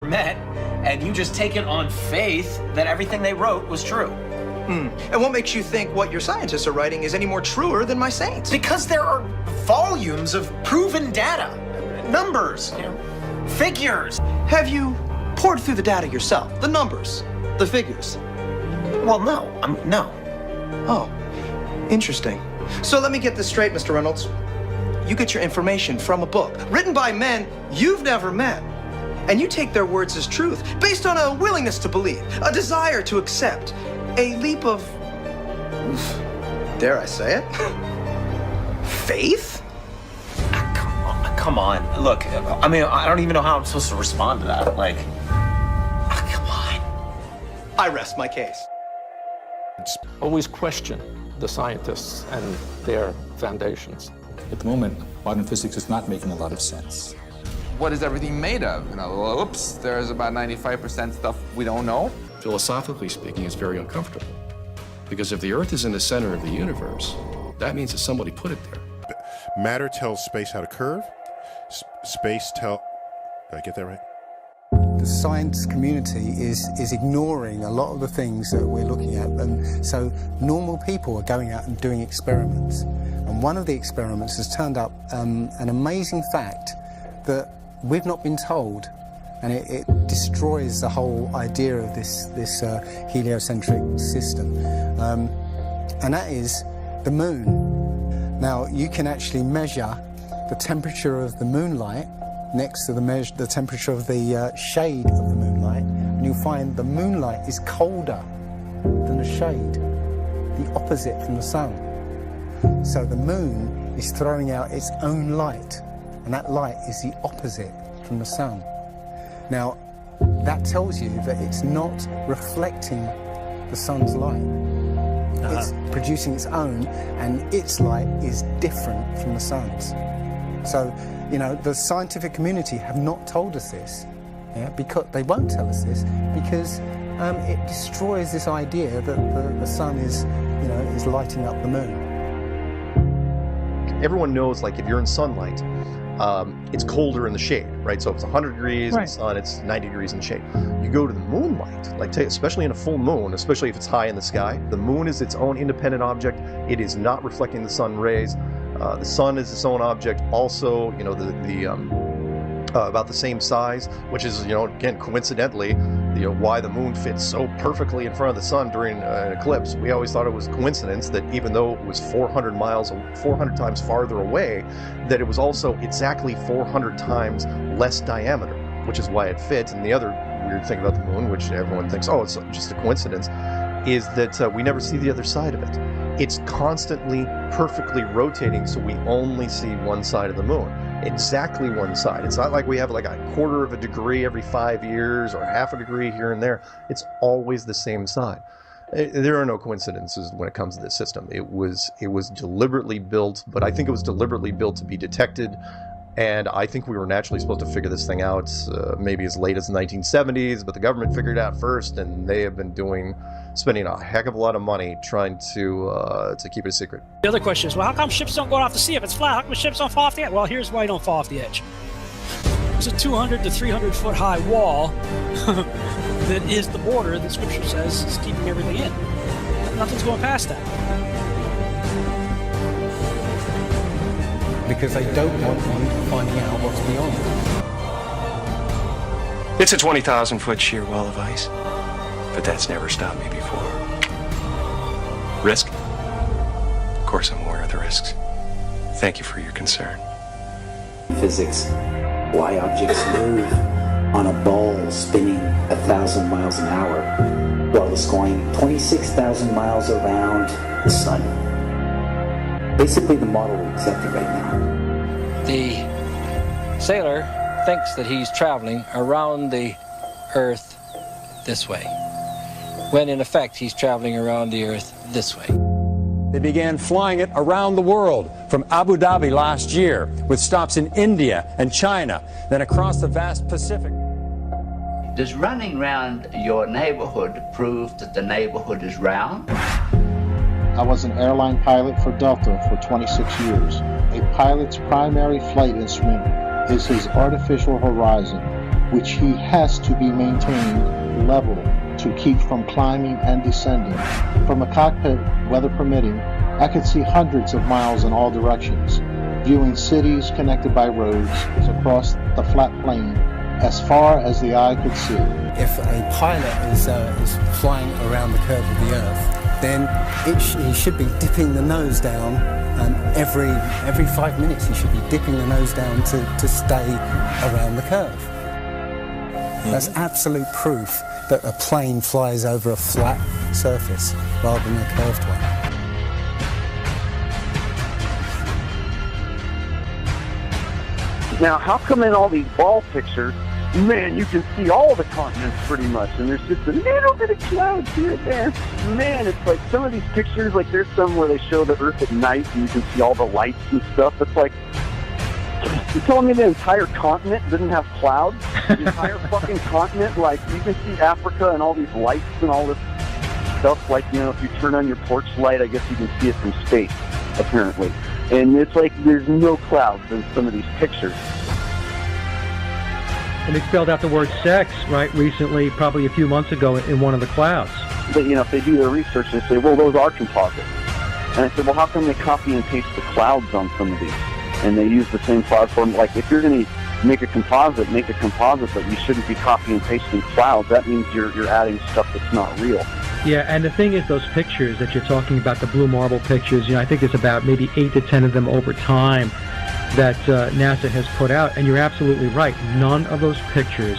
met, and you just take it on faith that everything they wrote was true. And what makes you think what your scientists are writing is any more truer than my saints? Because there are volumes of proven data, numbers, figures. Have you poured through the data yourself? The numbers, the figures? Well, no. No. Oh, interesting. So let me get this straight, Mr. Reynolds. You get your information from a book written by men you've never met, and you take their words as truth based on a willingness to believe, a desire to accept, a leap of, dare I say it, faith? Come on. Look, I mean, I don't even know how I'm supposed to respond to that. Like, come on. I rest my case. Always question the scientists and their foundations. At the moment, modern physics is not making a lot of sense. What is everything made of? Well, oops, there's about 95% stuff we don't know. Philosophically speaking, it's very uncomfortable. Because if the Earth is in the center of the universe, that means that somebody put it there. Matter tells space how to curve. Space did I get that right? The science community is ignoring a lot of the things that we're looking at, and so normal people are going out and doing experiments. And one of the experiments has turned up an amazing fact that we've not been told, and it destroys the whole idea of this heliocentric system, and that is the moon. Now, you can actually measure the temperature of the moonlight next to the temperature of the shade of the moonlight, and you'll find the moonlight is colder than the shade, the opposite from the sun. So the moon is throwing out its own light, and that light is the opposite from the sun. Now, that tells you that it's not reflecting the sun's light. It's producing its own, and its light is different from the sun's. So, the scientific community have not told us this, because they won't tell us this, because it destroys this idea that the sun is lighting up the moon. Everyone knows, like, if you're in sunlight, it's colder in the shade, right? So if it's 100 degrees in the sun, it's 90 degrees in the shade. You go to the moonlight, like especially in a full moon, especially if it's high in the sky, the moon is its own independent object. It is not reflecting the sun rays. The sun is its own object. Also, about the same size, which is, again, coincidentally, why the moon fits so perfectly in front of the sun during an eclipse. We always thought it was coincidence that even though it was 400 times farther away, that it was also exactly 400 times less diameter, which is why it fits. And the other weird thing about the moon, which everyone thinks, oh, it's just a coincidence, is that we never see the other side of it. It's constantly perfectly rotating, so we only see one side of the moon. Exactly one side. It's not like we have like a quarter of a degree every 5 years or half a degree here and there. It's always the same side. There are no coincidences when it comes to this system. It was deliberately built, but I think it was deliberately built to be detected. And I think we were naturally supposed to figure this thing out maybe as late as the 1970s, but the government figured it out first, and they have been spending a heck of a lot of money trying to keep it a secret. The other question is, well, how come ships don't go off the sea if it's flat? How come ships don't fall off the edge? Well, here's why you don't fall off the edge. There's a 200 to 300 foot high wall that is the border that Scripture says is keeping everything in. Nothing's going past that. Because they don't want you finding out what's beyond. It's a 20,000 foot sheer wall of ice, but that's never stopped me before. Risk? Of course I'm aware of the risks. Thank you for your concern. Physics, why objects move on a ball spinning 1,000 miles an hour while it's going 26,000 miles around the sun. Basically the model we're accepting right now. The sailor thinks that he's traveling around the Earth this way, when in effect he's traveling around the Earth this way. They began flying it around the world, from Abu Dhabi last year, with stops in India and China, then across the vast Pacific. Does running around your neighborhood prove that the neighborhood is round? I was an airline pilot for Delta for 26 years. A pilot's primary flight instrument is his artificial horizon, which he has to be maintained level to keep from climbing and descending. From a cockpit, weather permitting, I could see hundreds of miles in all directions, viewing cities connected by roads across the flat plain as far as the eye could see. If a pilot is flying around the curve of the Earth, then he should be dipping the nose down, and every 5 minutes he should be dipping the nose down to stay around the curve. That's absolute proof that a plane flies over a flat surface rather than a curved one. Now, how come in all these ball pictures, man, you can see all the continents pretty much, and there's just a little bit of clouds here and there. Man, it's like some of these pictures, like there's some where they show the Earth at night and you can see all the lights and stuff. It's like, you're telling me the entire continent didn't have clouds? The entire fucking continent, like you can see Africa and all these lights and all this stuff. Like, you know, if you turn on your porch light, I guess you can see it from space, apparently. And it's like there's no clouds in some of these pictures. And they spelled out the word sex, right, recently, probably a few months ago in one of the clouds. But, you know, if they do their research, they say, well, those are composites. And I said, well, how come they copy and paste the clouds on some of these? And they use the same cloud form. Like, if you're going to make a composite, but you shouldn't be copying and pasting clouds. That means you're adding stuff that's not real. Yeah, and the thing is, those pictures that you're talking about, the blue marble pictures, you know, I think there's about maybe 8 to 10 of them over time that NASA has put out, and you're absolutely right. None of those pictures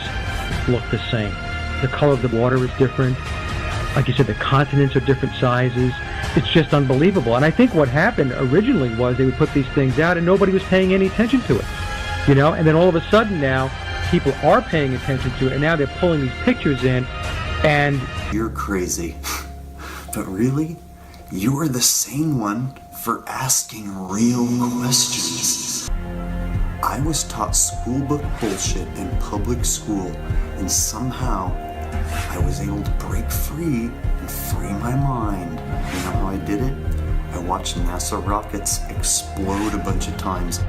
look the same. The color of the water is different. Like you said, the continents are different sizes. It's just unbelievable. And I think what happened originally was they would put these things out and nobody was paying any attention to it. You know, and then all of a sudden now people are paying attention to it, and now they're pulling these pictures in, and you're crazy. But really, you are the sane one for asking real questions. I was taught schoolbook bullshit in public school, and somehow I was able to break free and free my mind. You know how I did it? I watched NASA rockets explode a bunch of times.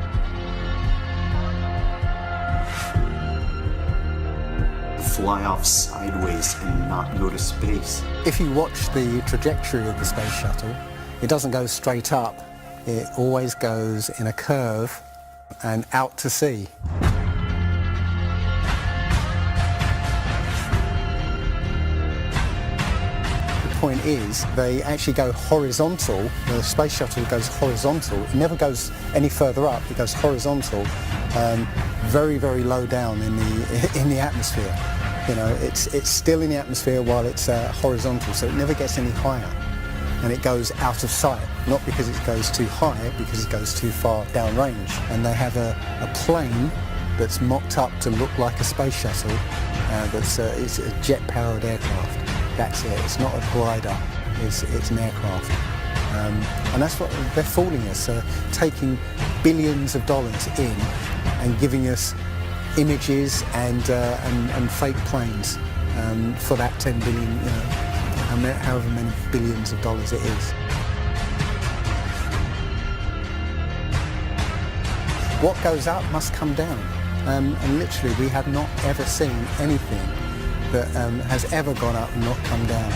Fly off sideways and not go to space. If you watch the trajectory of the space shuttle, it doesn't go straight up. It always goes in a curve and out to sea. The point is, they actually go horizontal. The space shuttle goes horizontal. It never goes any further up. It goes horizontal, very, very low down in the atmosphere. You know, it's still in the atmosphere while it's horizontal, so it never gets any higher. And it goes out of sight, not because it goes too high, because it goes too far downrange. And they have a plane that's mocked up to look like a space shuttle. It's a jet-powered aircraft. That's it. It's not a glider. It's an aircraft. And that's what they're fooling us, taking billions of dollars in and giving us images and fake planes for that 10 billion, you know, however many billions of dollars it is. What goes up must come down, and literally we have not ever seen anything that has ever gone up and not come down.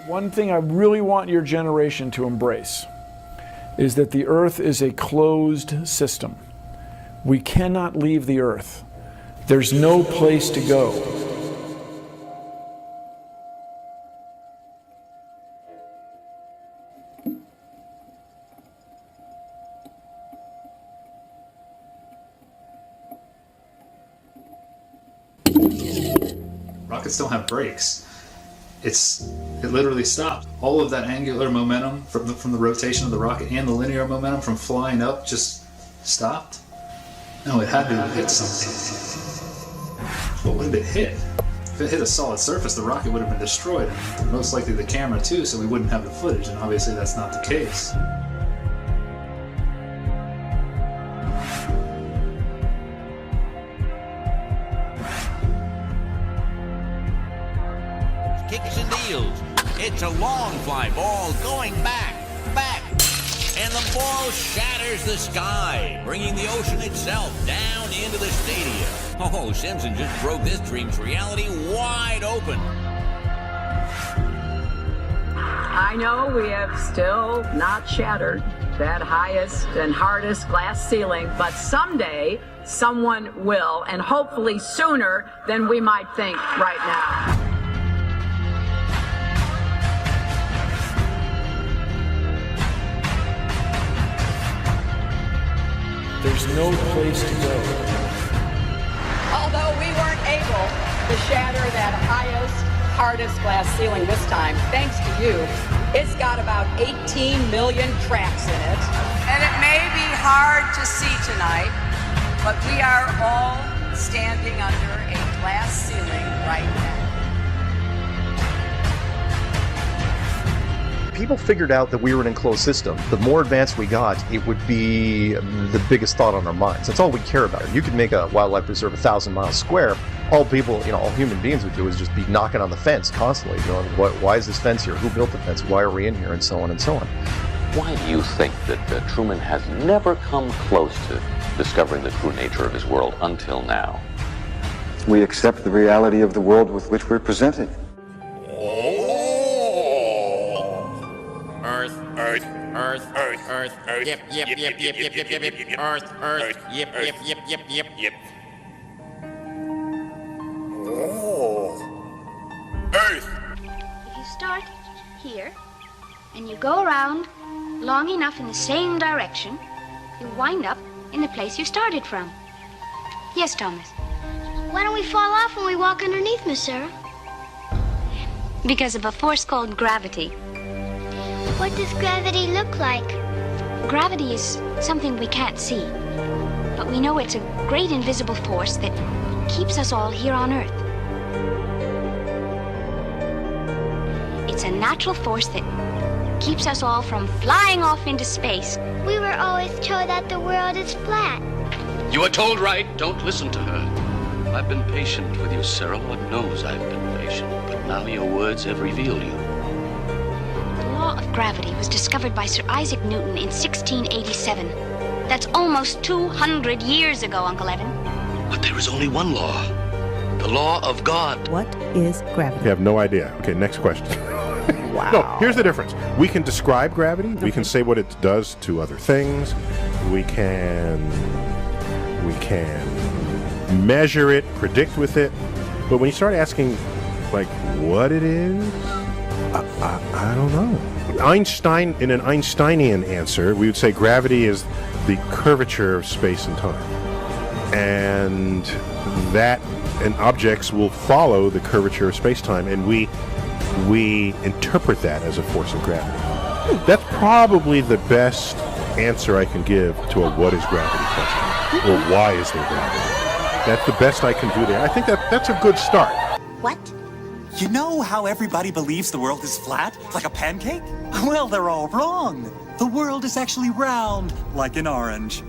One thing I really want your generation to embrace is that the Earth is a closed system. We cannot leave the Earth. There's no place to go. Rockets don't have brakes. It literally stopped. All of that angular momentum from the rotation of the rocket and the linear momentum from flying up just stopped. No, it had to have hit something. What would it hit? If it hit a solid surface, the rocket would have been destroyed, and most likely the camera too, so we wouldn't have the footage, and obviously that's not the case. Kicks and deals. It's a long fly ball going back, and the ball shatters the sky, bringing the ocean itself down into the stadium. Oh, Simpson just broke this dream's reality wide open. I know we have still not shattered that highest and hardest glass ceiling, but someday someone will, and hopefully sooner than we might think right now. There's no place to go. Although we weren't able to shatter that highest, hardest glass ceiling this time, thanks to you, it's got about 18 million cracks in it. And it may be hard to see tonight, but we are all standing under a glass ceiling right now. People figured out that we were an enclosed system. The more advanced we got, it would be the biggest thought on our minds. That's all we care about. You could make a wildlife preserve 1,000 miles square. All people, all human beings would do is just be knocking on the fence constantly. Why is this fence here? Who built the fence? Why are we in here? And so on and so on. Why do you think that Truman has never come close to discovering the true nature of his world until now? We accept the reality of the world with which we're presented. Earth. Yep. Earth. Yep. Oh. Earth. If you start here and you go around long enough in the same direction, you wind up in the place you started from. Yes, Thomas. Why don't we fall off when we walk underneath, Miss Sarah? Because of a force called gravity. What does gravity look like? Gravity is something we can't see, but we know it's a great invisible force that keeps us all here on Earth. It's a natural force that keeps us all from flying off into space. We were always told that the world is flat. You were told right. Don't listen to her. I've been patient with you, Sarah. Lord knows I've been patient. But now your words have revealed you. The law of gravity was discovered by Sir Isaac Newton in 1687. That's almost 200 years ago, Uncle Evan. But there is only one law. The law of God. What is gravity? You have no idea. Okay, next question. Wow. No, here's the difference. We can describe gravity. Okay. We can say what it does to other things. We can measure it, predict with it. But when you start asking, like, what it is, I don't know. Einstein, in an Einsteinian answer, we would say gravity is the curvature of space and time. And objects will follow the curvature of space-time, and we interpret that as a force of gravity. That's probably the best answer I can give to a what is gravity question, or why is there gravity. That's the best I can do there. I think that's a good start. What? You know how everybody believes the world is flat, like a pancake? Well, they're all wrong. The world is actually round, like an orange.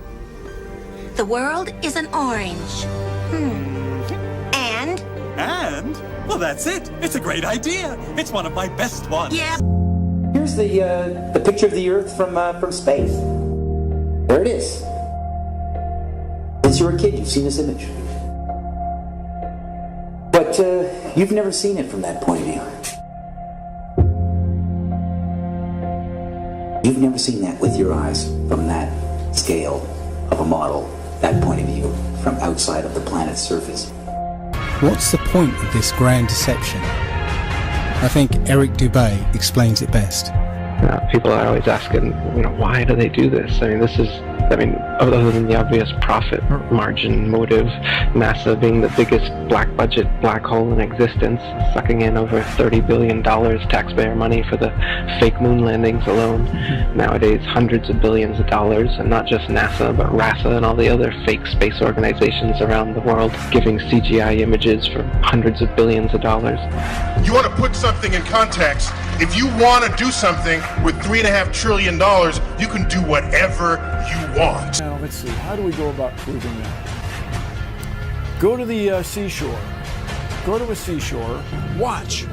The world is an orange. And? Well, that's it. It's a great idea. It's one of my best ones. Yeah. Here's the picture of the Earth from space. There it is. Since you were a kid, you've seen this image. But you've never seen it from that point of view. You've never seen that with your eyes from that scale of a model, that point of view, from outside of the planet's surface. What's the point of this grand deception? I think Eric Dubay explains it best. People are always asking, why do they do this? I mean, this is I mean, other than the obvious profit margin motive, NASA being the biggest black budget black hole in existence, sucking in over $30 billion taxpayer money for the fake moon landings alone. Nowadays, hundreds of billions of dollars, and not just NASA, but RASA and all the other fake space organizations around the world giving CGI images for hundreds of billions of dollars. You want to put something in context. If you want to do something with $3.5 trillion, you can do whatever you want. Now, let's see. How do we go about proving that? Go to the seashore. Go to a seashore. Watch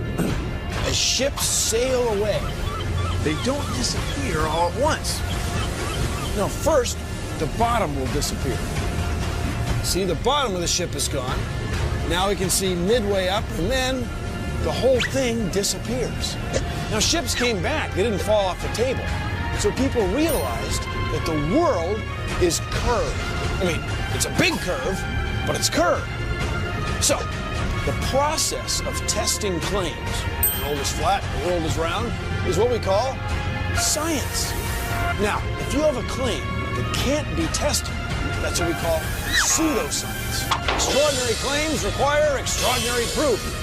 as ships sail away. They don't disappear all at once. No, first, the bottom will disappear. See, the bottom of the ship is gone. Now we can see midway up, and then the whole thing disappears. Now, ships came back. They didn't fall off the table. So people realized that the world is curved. I mean, it's a big curve, but it's curved. So, the process of testing claims, the world is flat, the world is round, is what we call science. Now, if you have a claim that can't be tested, that's what we call pseudoscience. Extraordinary claims require extraordinary proof.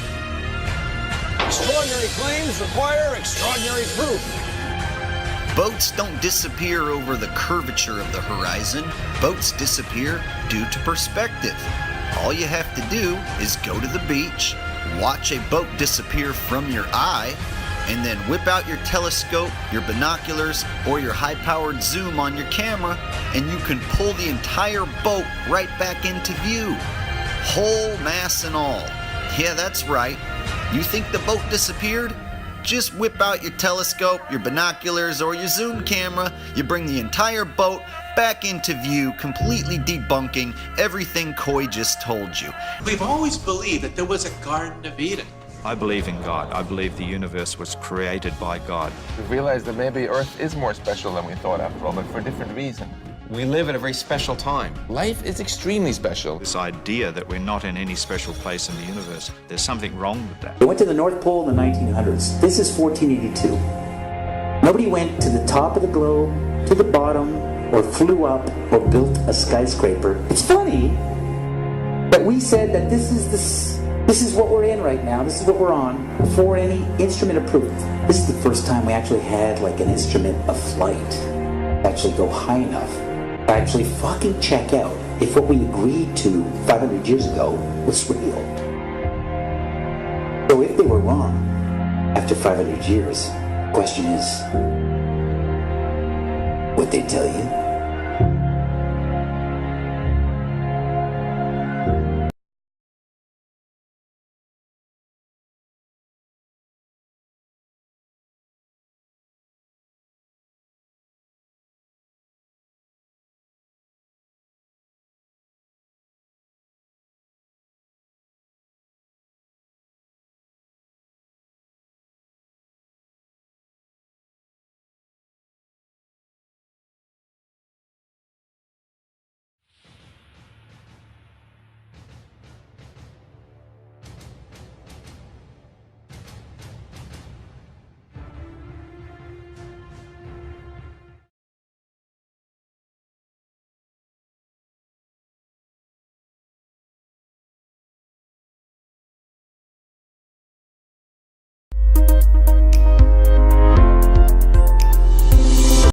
Extraordinary claims require extraordinary proof. Boats don't disappear over the curvature of the horizon. Boats disappear due to perspective. All you have to do is go to the beach, watch a boat disappear from your eye, and then whip out your telescope, your binoculars, or your high-powered zoom on your camera, and you can pull the entire boat right back into view. Whole mass and all. Yeah, that's right. You think the boat disappeared? Just whip out your telescope, your binoculars, or your zoom camera. You bring the entire boat back into view, completely debunking everything Coy just told you. We've always believed that there was a Garden of Eden. I believe in God. I believe the universe was created by God. We realized that maybe Earth is more special than we thought after all, but for a different reason. We live at a very special time. Life is extremely special. This idea that we're not in any special place in the universe, there's something wrong with that. They went to the North Pole in the 1900s. This is 1482. Nobody went to the top of the globe, to the bottom, or flew up, or built a skyscraper. It's funny that we said that this is what we're in right now. This is what we're on before any instrument of proof. This is the first time we actually had like an instrument of flight actually go high enough to actually fucking check out if what we agreed to 500 years ago was real. So if they were wrong after 500 years, the question is, would they tell you?